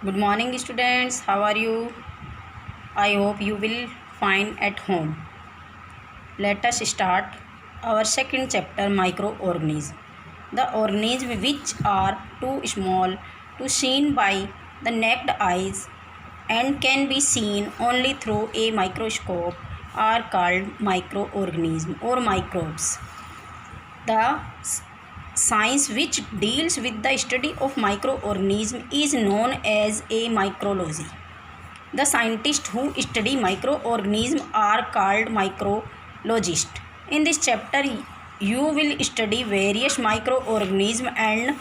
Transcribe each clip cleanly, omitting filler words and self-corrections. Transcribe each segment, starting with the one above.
Good morning students, how are you? I hope you will fine at home. Let us start our second chapter, microorganisms. The organisms which are too small to seen by the naked eyes and can be seen only through a microscope are called microorganisms or microbes. The science which deals with the study of microorganisms is known as a micrology. The scientists who study microorganisms are called micrologists. In this chapter, you will study various microorganisms and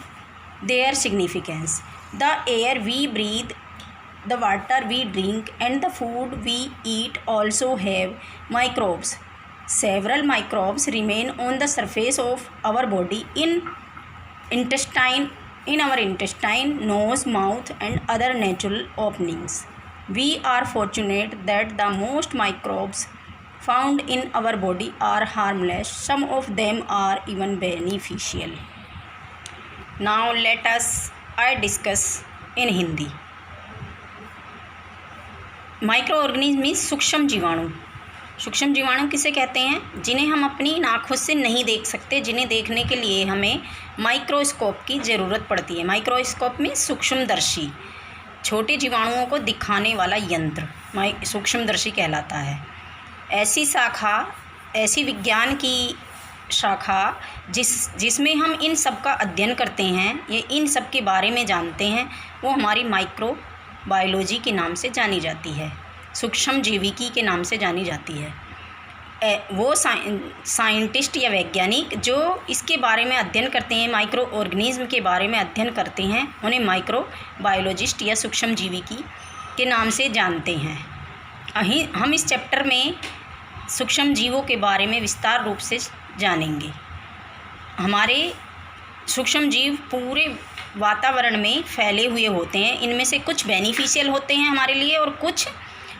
their significance. The air we breathe, the water we drink, and the food we eat also have microbes. Several microbes remain on the surface of our body in our intestine, nose, mouth, and other natural openings. We are fortunate that the most microbes found in our body are harmless. Some of them are even beneficial. Now let us discuss in Hindi. Micro organism means सूक्ष्म जीवाणु. सूक्ष्म जीवाणु किसे कहते हैं? जिन्हें हम अपनी आँखों से नहीं देख सकते, जिन्हें देखने के लिए हमें माइक्रोस्कोप की ज़रूरत पड़ती है. माइक्रोस्कोप में सूक्ष्मदर्शी, छोटे जीवाणुओं को दिखाने वाला यंत्र सूक्ष्मदर्शी कहलाता है. ऐसी विज्ञान की शाखा जिसमें हम इन सब का अध्ययन करते हैं, ये इन सब के बारे में जानते हैं, वो हमारी माइक्रोबायोलॉजी के नाम से जानी जाती है, सूक्ष्म जीविकी के नाम से जानी जाती है. वो साइंटिस्ट या वैज्ञानिक जो इसके बारे में अध्ययन करते हैं, माइक्रो ऑर्गेनिज्म के बारे में अध्ययन करते हैं, उन्हें माइक्रोबायोलॉजिस्ट या सूक्ष्म जीविकी के नाम से जानते हैं. हम इस चैप्टर में सूक्ष्म जीवों के बारे में विस्तार रूप से जानेंगे. हमारे सूक्ष्म जीव पूरे वातावरण में फैले हुए होते हैं. इनमें से कुछ बेनिफिशियल होते हैं हमारे लिए और कुछ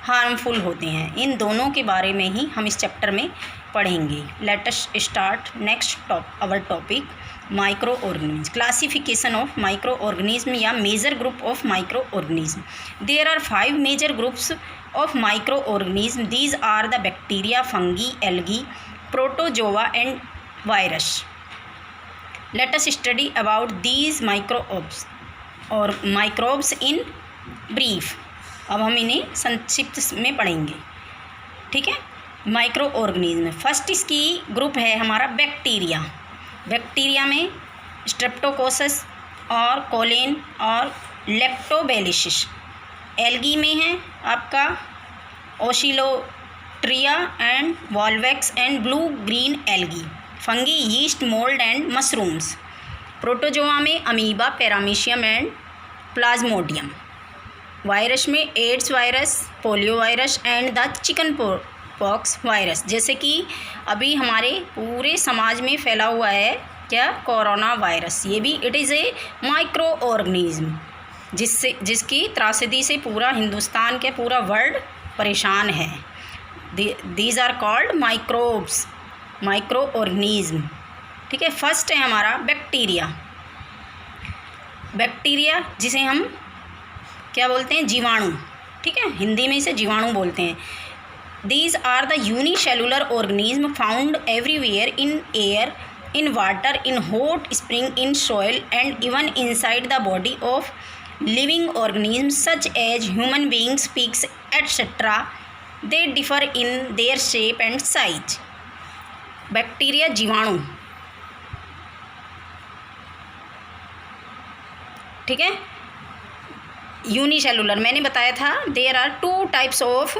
हार्मफुल होते हैं. इन दोनों के बारे में ही हम इस चैप्टर में पढ़ेंगे. Let us start next our topic microorganism. Classification of microorganism या major group of microorganism. There are 5 major groups of microorganism. These are the bacteria, fungi, algae, protozoa and virus. Let us study about these microbes और microbes in brief. अब हम इन्हें संक्षिप्त में पढ़ेंगे. ठीक है. माइक्रो ऑर्गेनिज्म फर्स्ट इसकी ग्रुप है हमारा बैक्टीरिया. बैक्टीरिया में स्ट्रेप्टोकोकस और कोलेन और लैक्टोबैसिलस. एल्गी में है आपका oscillatoria and volvox and blue green algae. Fungi, yeast, mould and mushrooms. Protozoa में amoeba, paramecium and plasmodium. Virus में AIDS virus, polio virus and the chicken pox virus. जैसे कि अभी हमारे पूरे समाज में फैला हुआ है क्या, कोरोना वायरस. ये भी it is a micro organism जिसकी त्रासदी से पूरा हिंदुस्तान के पूरा वर्ल्ड परेशान है. These are called microbes, micro organism. ठीक है. फर्स्ट है हमारा बैक्टीरिया. बैक्टीरिया जिसे हम क्या बोलते हैं, जीवाणु. ठीक है. हिंदी में इसे जीवाणु बोलते हैं. These are the unicellular organism found everywhere in air, in water, in hot spring, in soil and even inside the body of living organism such as human beings, pigs etcetera. They differ in their shape and size. Bacteria जीवाणु. ठीक है. Unicellular मैंने बताया था. There are 2 types of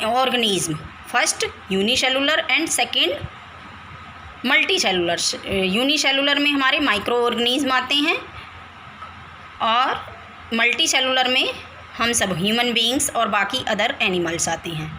organism. First unicellular and second multi cellular. यूनिसेलुलर में हमारे micro organism आते हैं और मल्टी सेलुलर में हम सब ह्यूमन बीइंग्स और बाकी अदर एनिमल्स आते हैं.